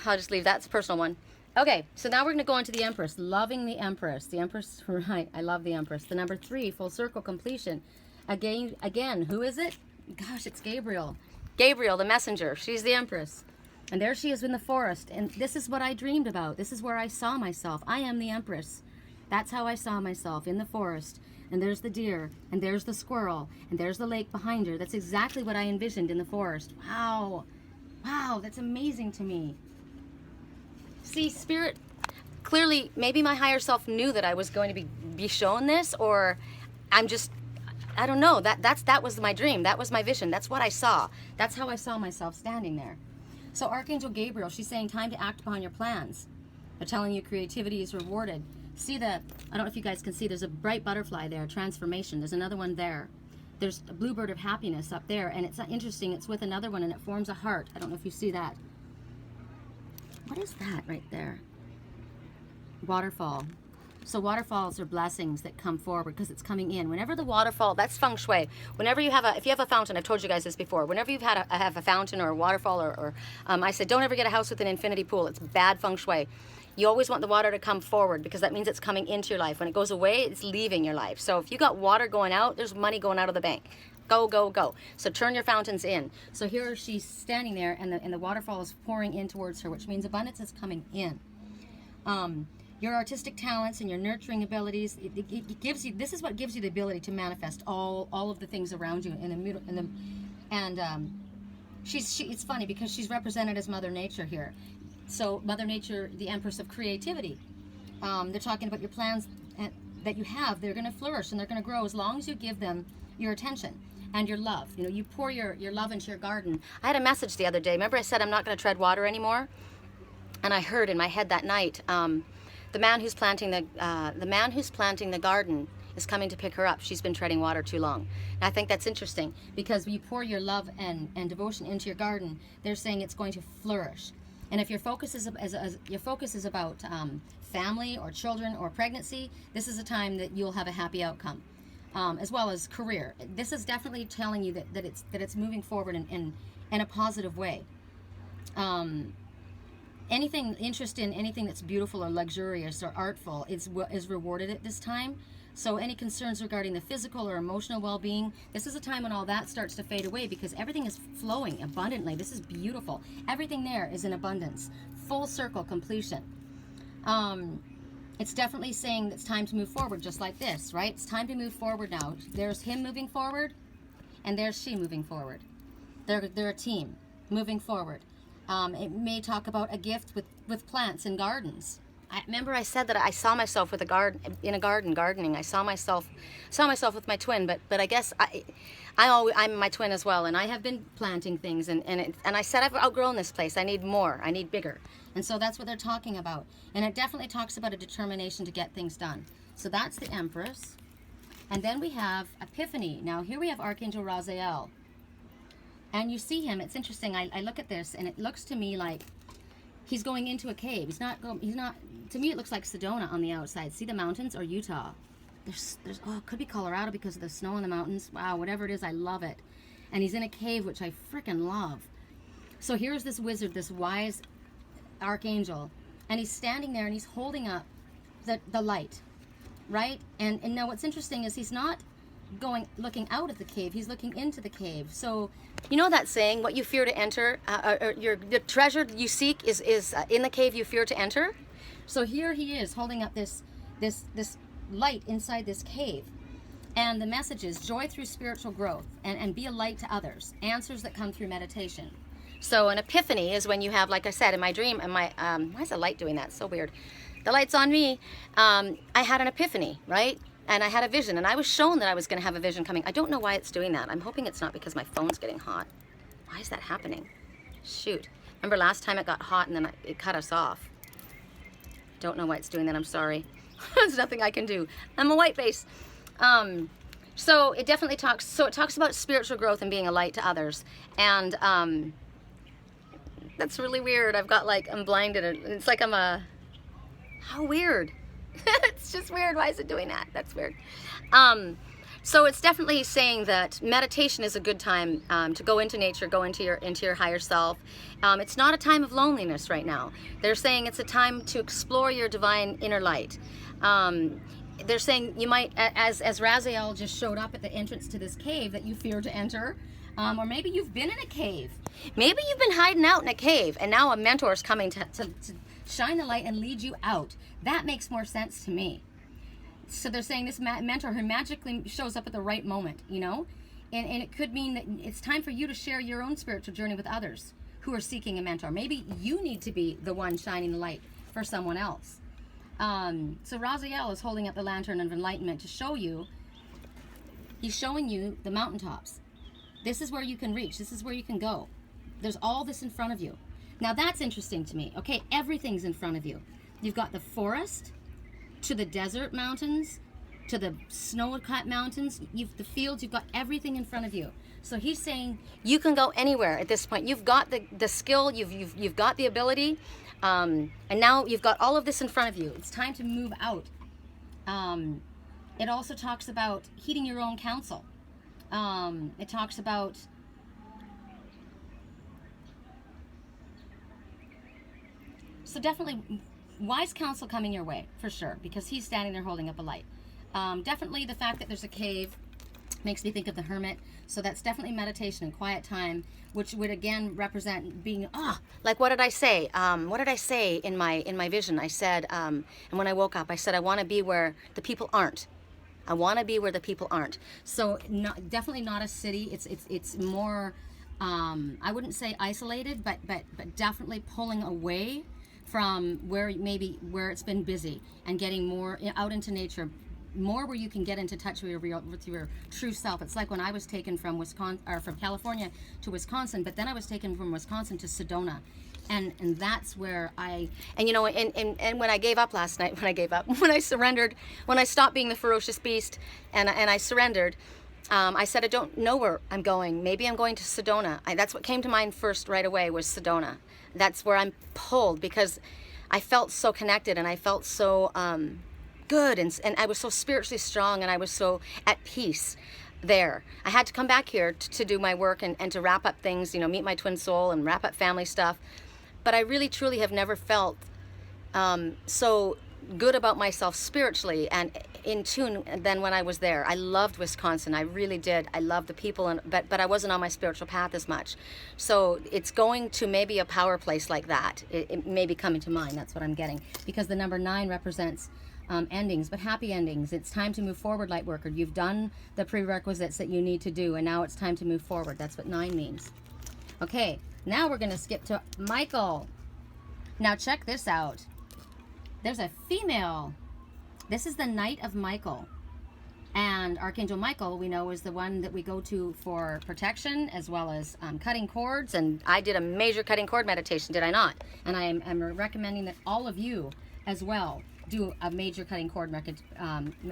I'll just leave that. It's a personal one. Okay, so now we're going to go on to the Empress. Loving the Empress. The Empress, right. I love the Empress. The number 3, full circle completion. Again, who is it? Gosh, it's Gabriel. Gabriel, the messenger. She's the Empress. And there she is in the forest. And this is what I dreamed about. This is where I saw myself. I am the Empress. That's how I saw myself, in the forest. And there's the deer. And there's the squirrel. And there's the lake behind her. That's exactly what I envisioned in the forest. Wow. Wow, that's amazing to me. See, Spirit, clearly, maybe my higher self knew that I was going to be shown this, or I don't know. That was my dream. That was my vision. That's what I saw. That's how I saw myself standing there. So Archangel Gabriel, she's saying time to act upon your plans. They're telling you creativity is rewarded. See I don't know if you guys can see, there's a bright butterfly there, transformation. There's another one there. There's a bluebird of happiness up there, and it's interesting. It's with another one, and it forms a heart. I don't know if you see that. What is that right there? Waterfall. So waterfalls are blessings that come forward because it's coming in. Whenever the waterfall, that's feng shui. Whenever you have if you have a fountain, I've told you guys this before. Whenever you've have a fountain or a waterfall, or I said, don't ever get a house with an infinity pool. It's bad feng shui. You always want the water to come forward, because that means it's coming into your life. When it goes away, it's leaving your life. So if you got water going out, there's money going out of the bank. Go, go, go. So turn your fountains in. So here she's standing there, and the waterfall is pouring in towards her, which means abundance is coming in. Your artistic talents and your nurturing abilities, it gives you, this is what gives you the ability to manifest all of the things around you it's funny because she's represented as Mother Nature here. So Mother Nature, the Empress of creativity. They're talking about your plans that you have. They're going to flourish and they're going to grow as long as you give them your attention and your love. You pour your love into your garden. I had a message the other day. Remember I said I'm not going to tread water anymore? And I heard in my head that night, the man who's planting the garden is coming to pick her up. She's been treading water too long. And I think that's interesting, because when you pour your love and devotion into your garden, they're saying it's going to flourish. And if your focus is about family or children or pregnancy, this is a time that you'll have a happy outcome, as well as career. This is definitely telling you that it's moving forward in a positive way. Interest in anything that's beautiful or luxurious or artful is rewarded at this time. So any concerns regarding the physical or emotional well-being, this is a time when all that starts to fade away, because everything is flowing abundantly. This is beautiful. Everything there is in abundance. Full circle completion. It's definitely saying that it's time to move forward, just like this, right? It's time to move forward now. There's him moving forward, and there's she moving forward. They're a team moving forward. It may talk about a gift with plants and gardens. I remember I said that I saw myself with gardening. I saw myself with my twin, but I guess I'm my twin as well, and I have been planting things, and I said I've outgrown this place. I need more. I need bigger. And so that's what they're talking about. And it definitely talks about a determination to get things done. So that's the Empress. And then we have Epiphany. Now here we have Archangel And you see him. It's interesting. I look at this, and it looks to me like He's going into a cave. He's not, to me it looks like Sedona on the outside. See the mountains, or Utah? There's oh, it could be Colorado because of the snow in the mountains. Wow, whatever it is, I love it. And he's in a cave, which I freaking love. So here's this wizard, this wise archangel, and he's standing there and he's holding up the light, right? And now what's interesting is he's not looking out of the cave, he's looking into the cave. So you know that saying, what you fear to enter, the treasure you seek is in the cave you fear to enter. So here he is holding up this light inside this cave, and the message is joy through spiritual growth, and be a light to others, answers that come through meditation. So an epiphany is when you have, like I said, in my dream, and my why is the light doing that? So weird. The light's on me. I had an epiphany, right? And I had a vision, and I was shown that I was going to have a vision coming. I don't know why it's doing that. I'm hoping it's not because my phone's getting hot. Why is that happening? Shoot. Remember last time it got hot and then it cut us off. Don't know why it's doing that. I'm sorry. There's nothing I can do. I'm a white base. So it definitely talks. So it talks about spiritual growth and being a light to others. And that's really weird. I've got I'm blinded. It's like I'm a. How weird. It's just weird. Why is it doing that? That's weird. So it's definitely saying that meditation is a good time to go into nature, go into your higher self. It's not a time of loneliness right now. They're saying it's a time to explore your divine inner light. They're saying you might, as Raziel just showed up at the entrance to this cave that you fear to enter, or maybe you've been in a cave. Maybe you've been hiding out in a cave, and now a mentor is coming to shine the light and lead you out. That makes more sense to me. So they're saying this mentor who magically shows up at the right moment, you know? And it could mean that it's time for you to share your own spiritual journey with others who are seeking a mentor. Maybe you need to be the one shining the light for someone else. So Raziel is holding up the lantern of enlightenment to show you, he's showing you the mountaintops. This is where you can reach. This is where you can go. There's all this in front of you. Now that's interesting to me. Okay, everything's in front of you. You've got the forest, to the desert mountains, to the snow-capped mountains, the fields, you've got everything in front of you. So he's saying you can go anywhere at this point. You've got the skill, you've got the ability, and now you've got all of this in front of you. It's time to move out. It also talks about heeding your own counsel. It talks about so definitely wise counsel coming your way, for sure, because he's standing there holding up a light. Definitely the fact that there's a cave makes me think of the hermit. So that's definitely meditation and quiet time, which would again represent being, like what did I say? What did I say in my vision? I said, and when I woke up, I said, I want to be where the people aren't. I want to be where the people aren't. So definitely not a city. It's more, I wouldn't say isolated, but definitely pulling away from where it's been busy and getting more out into nature, more where you can get into touch with your true self. It's like when I was taken from from California to Wisconsin, but then I was taken from Wisconsin to Sedona, and that's where and when I gave up last night, when I surrendered, when I stopped being the ferocious beast, and I surrendered. I said, I don't know where I'm going. Maybe I'm going to Sedona. That's what came to mind first right away was Sedona. That's where I'm pulled because I felt so connected and I felt so good and I was so spiritually strong and I was so at peace there. I had to come back here to do my work and to wrap up things, meet my twin soul and wrap up family stuff. But I really, truly have never felt so good about myself spiritually and in tune than when I was there. I loved Wisconsin. I really did. I loved the people, but I wasn't on my spiritual path as much. So it's going to maybe a power place like that. It may be coming to mind. That's what I'm getting. Because the number 9 represents endings, but happy endings. It's time to move forward, light worker. You've done the prerequisites that you need to do, and now it's time to move forward. That's what 9 means. Okay, now we're going to skip to Michael. Now check this out. There's a female. This is the Knight of Michael. And Archangel Michael, we know, is the one that we go to for protection as well as cutting cords. And I did a major cutting cord meditation, did I not? And I'm recommending that all of you as well do a major cutting cord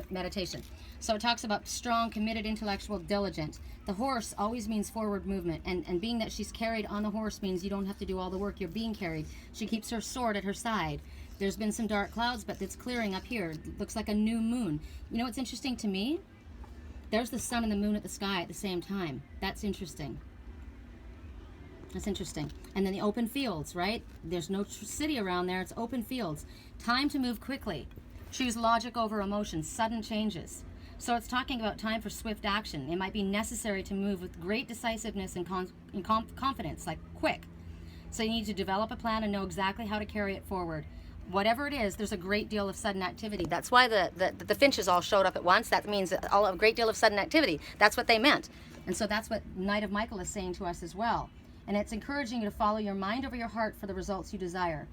meditation. So it talks about strong, committed, intellectual, diligent. The horse always means forward movement, and being that she's carried on the horse means you don't have to do all the work, you're being carried. She keeps her sword at her side. There's been some dark clouds, but it's clearing up here. It looks like a new moon. You know what's interesting to me? There's the sun and the moon at the sky at the same time. That's interesting. That's interesting. And then the open fields, right? There's no city around there. It's open fields. Time to move quickly. Choose logic over emotion. Sudden changes. So it's talking about time for swift action. It might be necessary to move with great decisiveness and confidence, like quick. So you need to develop a plan and know exactly how to carry it forward. Whatever it is, there's a great deal of sudden activity. That's why the finches all showed up at once. That means a great deal of sudden activity. That's what they meant. And so that's what Knight of Michael is saying to us as well. And it's encouraging you to follow your mind over your heart for the results you desire.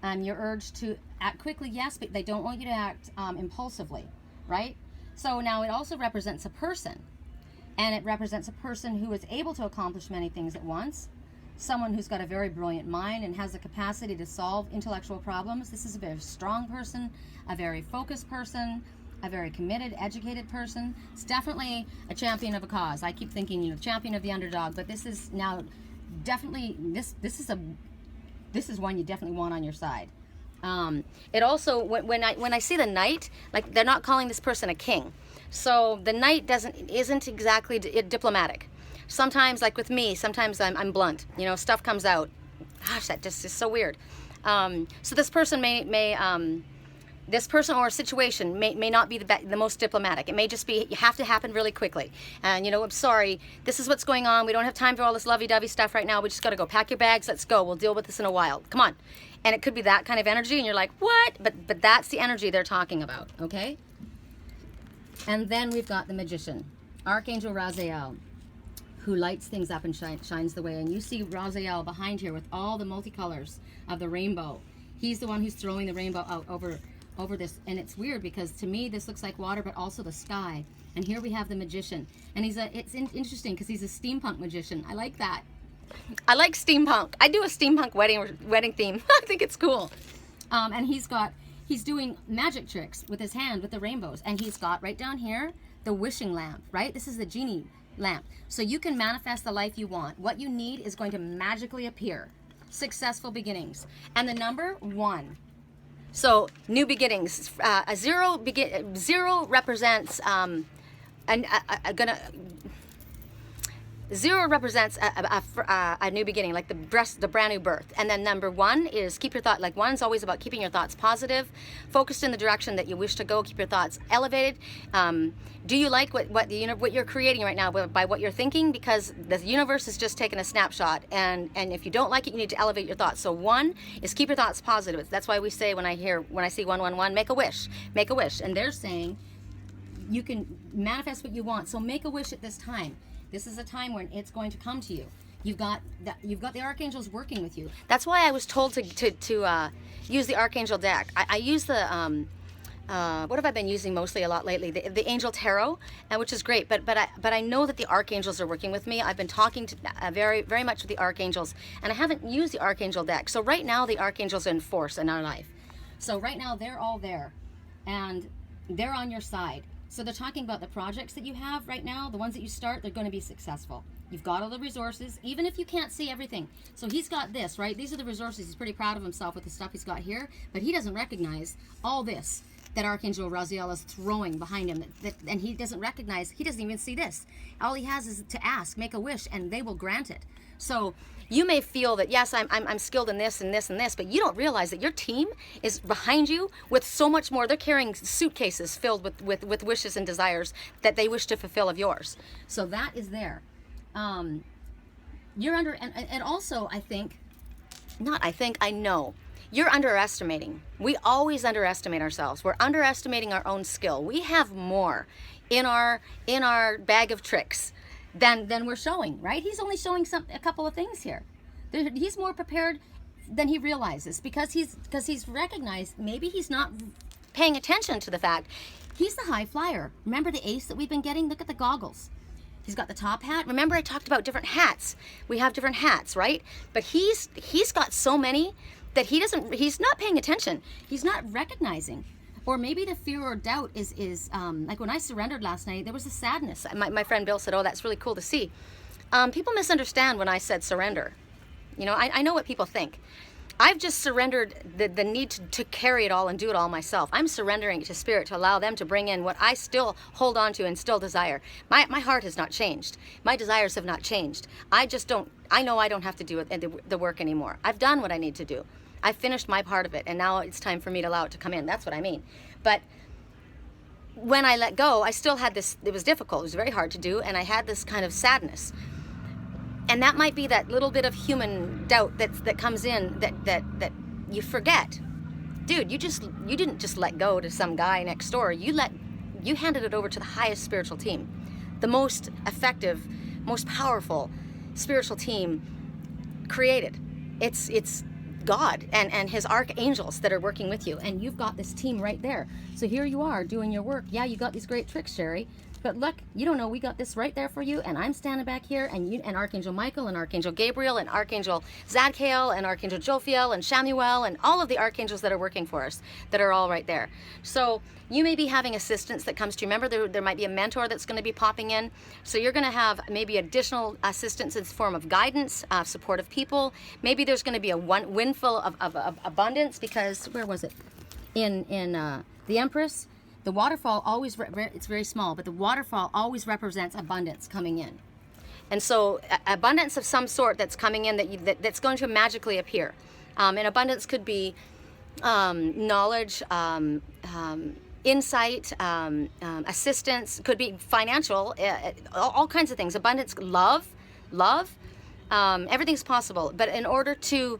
You're urged to act quickly, yes, but they don't want you to act impulsively, right? So now it also represents a person. And it represents a person who is able to accomplish many things at once. Someone who's got a very brilliant mind and has the capacity to solve intellectual problems. This is a very strong person, a very focused person, a very committed, educated person. It's definitely a champion of a cause. I keep thinking, you know, champion of the underdog, but this is now definitely, this is one you definitely want on your side. It also, when I see the knight, like they're not calling this person a king. So the knight isn't exactly diplomatic. Sometimes, like with me, sometimes I'm blunt. You know, stuff comes out. Gosh, that just is so weird. So this person this person or situation may not be the most diplomatic. It may just be, you have to happen really quickly. And, you know, I'm sorry, this is what's going on. We don't have time for all this lovey-dovey stuff right now. We just got to go. Pack your bags. Let's go. We'll deal with this in a while. Come on. And it could be that kind of energy, and you're like, what? But that's the energy they're talking about, okay? And then we've got the magician, Archangel Raziel, who lights things up and shines the way. And you see Raziel behind here with all the multicolors of the rainbow. He's the one who's throwing the rainbow out over this. And it's weird because to me this looks like water, but also the sky. And here we have the magician. And it's interesting because he's a steampunk magician. I like that. I like steampunk. I do a steampunk wedding theme. I think it's cool. And he's doing magic tricks with his hand with the rainbows. And he's got right down here the wishing lamp, right? This is the genie lamp. So you can manifest the life you want. What you need is going to magically appear. Successful beginnings. And the number 1. So new beginnings. Zero represents Zero represents a new beginning, like the brand new birth. And then number 1 is keep your thought, like 1's always about keeping your thoughts positive, focused in the direction that you wish to go, keep your thoughts elevated. Do you like what you're creating right now by what you're thinking? Because the universe is just taking a snapshot, and if you don't like it, you need to elevate your thoughts. So 1 is keep your thoughts positive. That's why we say when I see 111, make a wish. And they're saying you can manifest what you want. So make a wish at this time. This is a time when it's going to come to you. You've got the archangels working with you. That's why I was told to use the archangel deck. I use the what have I been using mostly a lot lately? The angel tarot, which is great. But I know that the archangels are working with me. I've been talking to very very much with the archangels, and I haven't used the archangel deck. So right now the archangels are in force in our life. So right now they're all there, and they're on your side. So they're talking about the projects that you have right now, the ones that you start, they're going to be successful. You've got all the resources, even if you can't see everything. So he's got this, right? These are the resources. He's pretty proud of himself with the stuff he's got here, but he doesn't recognize all this that Archangel Raziel is throwing behind him, and he doesn't recognize, he doesn't even see this. All he has is to ask, make a wish, and they will grant it. So you may feel that, yes, I'm skilled in this and this and this, but you don't realize that your team is behind you with so much more. They're carrying suitcases filled with wishes and desires that they wish to fulfill of yours. So that is there. You're under, and also I know, you're underestimating. We always underestimate ourselves. We're underestimating our own skill. We have more in our bag of tricks than we're showing, right? He's only showing a couple of things here. He's more prepared than he realizes because he's recognized maybe he's not paying attention to the fact he's the high flyer. Remember the ace that we've been getting? Look at the goggles. He's got the top hat. Remember I talked about different hats. We have different hats, right? But he's got so many that he's not paying attention. He's not recognizing. Or maybe the fear or doubt is like when I surrendered last night, there was a sadness. My friend Bill said, oh, that's really cool to see. People misunderstand when I said surrender. You know, I know what people think. I've just surrendered the need to carry it all and do it all myself. I'm surrendering it to Spirit to allow them to bring in what I still hold on to and still desire. My heart has not changed. My desires have not changed. I know I don't have to do the work anymore. I've done what I need to do. I finished my part of it, and now it's time for me to allow it to come in. That's what I mean. But when I let go, I still had this, it was difficult, it was very hard to do, and I had this kind of sadness. And that might be that little bit of human doubt that comes in that you forget. Dude, you didn't just let go to some guy next door. You handed it over to the highest spiritual team. The most effective, most powerful spiritual team created. It's God and his archangels that are working with you, and you've got this team right there. So here you are doing your work. Yeah, you got these great tricks, Sherry, but look, you don't know, we got this right there for you, and I'm standing back here, and Archangel Michael and Archangel Gabriel and Archangel Zadkiel and Archangel Jophiel and Shamuel and all of the archangels that are working for us that are all right there. So you may be having assistance that comes to you. Remember, there might be a mentor that's going to be popping in. So you're going to have maybe additional assistance in the form of guidance, supportive people. Maybe there's going to be a windfall of abundance because, where was it? In the Empress, the waterfall always, it's very small, but the waterfall always represents abundance coming in. And so abundance of some sort that's coming in that's going to magically appear. And abundance could be knowledge, insight, assistance, could be financial, all kinds of things. Abundance, love, everything's possible. But in order to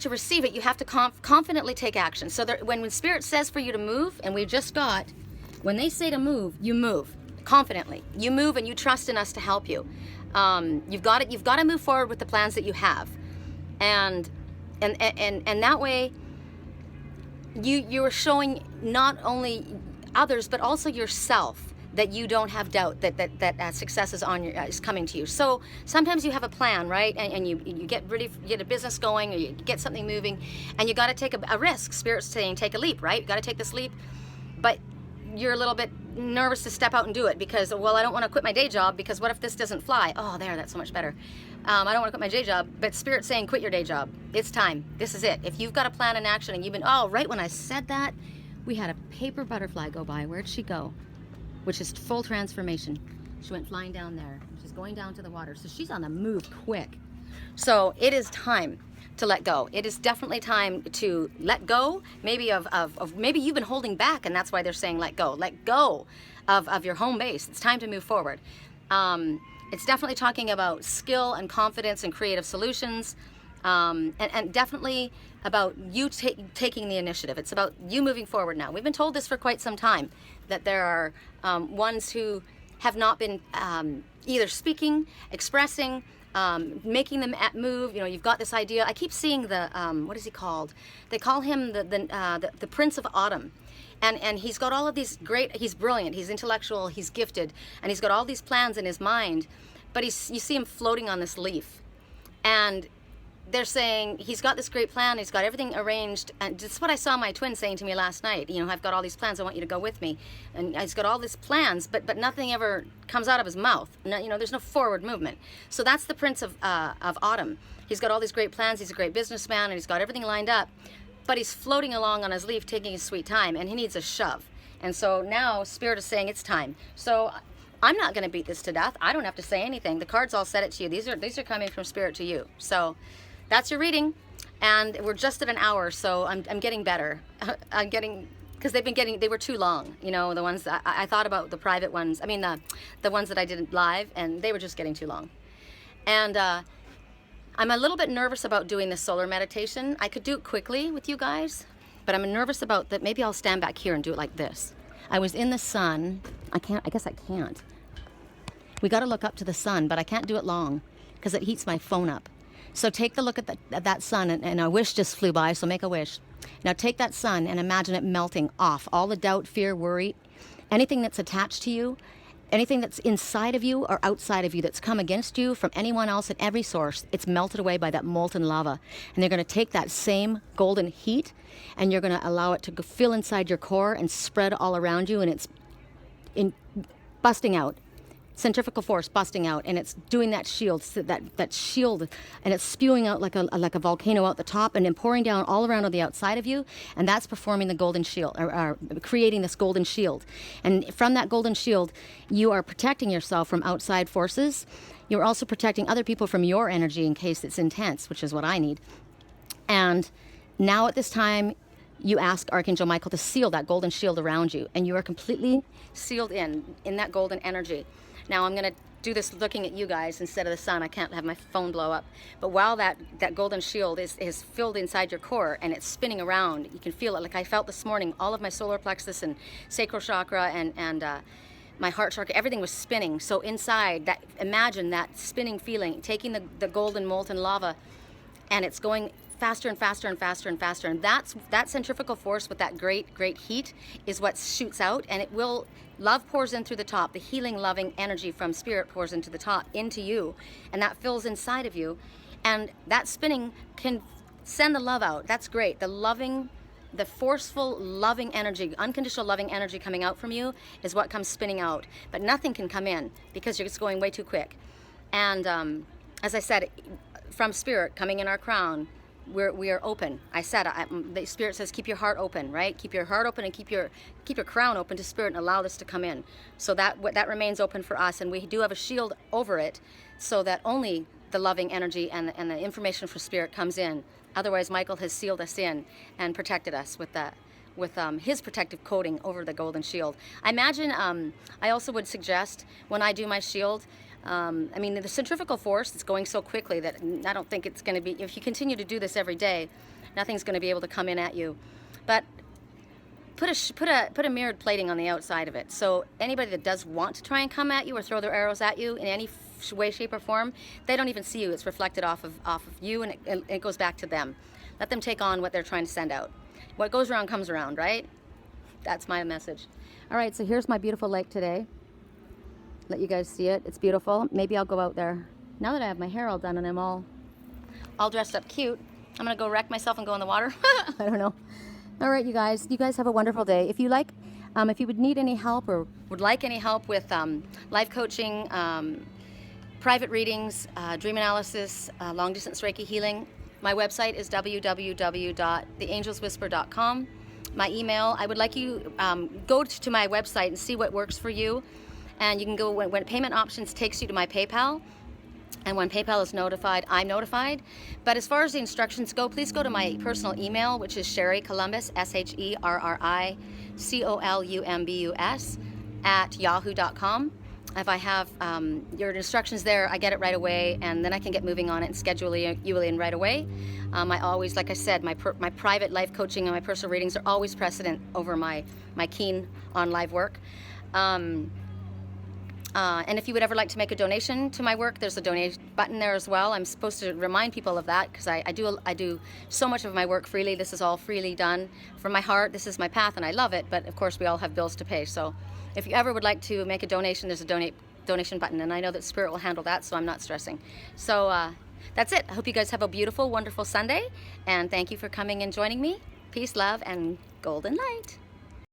receive it, you have to confidently take action. So when Spirit says for you to move, and when they say to move, you move confidently. You move and you trust in us to help you. You've got to move forward with the plans that you have, and that way, you are showing not only others but also yourself that you don't have doubt that success is coming to you. So sometimes you have a plan, right? And you get ready, you get a business going, or you get something moving, and you got to take a risk. Spirit's saying take a leap, right? You got to take this leap, but you're a little bit nervous to step out and do it because, well, I don't want to quit my day job because what if this doesn't fly? Oh, that's so much better. I don't want to quit my day job, but Spirit's saying quit your day job. It's time. This is it. If you've got a plan in action and you've been, right when I said that, we had a paper butterfly go by. Where'd she go? Which is full transformation. She went flying down there. She's going down to the water. So she's on the move quick. So it is time to let go. It is definitely time to let go, maybe of maybe you've been holding back, and that's why they're saying let go. Let go of your home base. It's time to move forward. It's definitely talking about skill and confidence and creative solutions, and definitely about you taking the initiative. It's about you moving forward now. We've been told this for quite some time, that there are ones who have not been either speaking, expressing, making them move. You know, you've got this idea. I keep seeing the what is he called? They call him the Prince of Autumn, and he's got all of these great. He's brilliant. He's intellectual. He's gifted, and he's got all these plans in his mind. But you see him floating on this leaf, and they're saying he's got this great plan. He's got everything arranged, and that's what I saw my twin saying to me last night. You know, I've got all these plans. I want you to go with me, and he's got all these plans, but nothing ever comes out of his mouth. No, you know, there's no forward movement. So that's the Prince of Autumn. He's got all these great plans. He's a great businessman, and he's got everything lined up, but he's floating along on his leaf, taking his sweet time, and he needs a shove. And so now Spirit is saying it's time. So I'm not going to beat this to death. I don't have to say anything. The cards all said it to you. These are coming from Spirit to you. So that's your reading, and we're just at an hour, so I'm getting better. I'm getting, because they were too long. You know, the ones I thought about, the private ones. I mean, the ones that I did live, and they were just getting too long. And I'm a little bit nervous about doing this solar meditation. I could do it quickly with you guys, but I'm nervous about that. Maybe I'll stand back here and do it like this. I was in the sun. I guess I can't. We got to look up to the sun, but I can't do it long because it heats my phone up. So take the look at that sun, and a wish just flew by, so make a wish. Now take that sun and imagine it melting off. All the doubt, fear, worry, anything that's attached to you, anything that's inside of you or outside of you that's come against you from anyone else at every source, it's melted away by that molten lava. And they're going to take that same golden heat and you're going to allow it to fill inside your core and spread all around you, and it's busting out. Centrifugal force busting out, and it's doing that shield, that shield, and it's spewing out like a volcano out the top, and then pouring down all around on the outside of you, and that's performing the golden shield, or creating this golden shield. And from that golden shield, you are protecting yourself from outside forces. You're also protecting other people from your energy in case it's intense, which is what I need. And now at this time, you ask Archangel Michael to seal that golden shield around you, and you are completely sealed in that golden energy. Now I'm going to do this looking at you guys instead of the sun. I can't have my phone blow up. But while that golden shield is filled inside your core and it's spinning around, you can feel it. Like I felt this morning, all of my solar plexus and sacral chakra and my heart chakra, everything was spinning. So inside, imagine that spinning feeling, taking the golden molten lava, and it's going faster and faster and faster and faster. And that centrifugal force with that great heat is what shoots out, and it will. Love pours in through the top. The healing, loving energy from spirit pours into the top, into you, and that fills inside of you. And that spinning can send the love out. That's great. The forceful, loving energy, unconditional loving energy coming out from you is what comes spinning out. But nothing can come in because it's going way too quick. And as I said, from spirit coming in our crown, we are open. I said, the spirit says, keep your heart open, right? Keep your heart open and keep your crown open to spirit and allow this to come in. So that remains open for us, and we do have a shield over it so that only the loving energy and the information from spirit comes in. Otherwise, Michael has sealed us in and protected us with that, with his protective coating over the golden shield. I imagine, I also would suggest when I do my shield, I mean, the centrifugal force is going so quickly that I don't think it's going to be, if you continue to do this every day, nothing's going to be able to come in at you. But put a mirrored plating on the outside of it. So anybody that does want to try and come at you or throw their arrows at you in any way, shape, or form, they don't even see you. It's reflected off of you, and it goes back to them. Let them take on what they're trying to send out. What goes around comes around, right? That's my message. All right, so here's my beautiful lake today. Let you guys see it. It's beautiful. Maybe I'll go out there. Now that I have my hair all done and I'm all dressed up cute, I'm gonna go wreck myself and go in the water. I don't know. All right, you guys have a wonderful day. If you like, if you would need any help or would like any help with life coaching, private readings, dream analysis, long distance Reiki healing, my website is www.theangelswhisper.com. My email, I would like you go to my website and see what works for you. And you can go, when payment options takes you to my PayPal, and when PayPal is notified, I'm notified. But as far as the instructions go, please go to my personal email, which is Sherry Columbus, SherryColumbus @yahoo.com. If I have your instructions there, I get it right away, and then I can get moving on it and schedule you in right away. I always, like I said, my private life coaching and my personal readings are always precedent over my keen on live work. And if you would ever like to make a donation to my work, there's a donate button there as well. I'm supposed to remind people of that because I do so much of my work freely. This is all freely done from my heart. This is my path, and I love it. But of course, we all have bills to pay. So if you ever would like to make a donation, there's a donation button, and I know that Spirit will handle that, so I'm not stressing. So that's it. I hope you guys have a beautiful, wonderful Sunday, and thank you for coming and joining me. Peace, love, and golden light.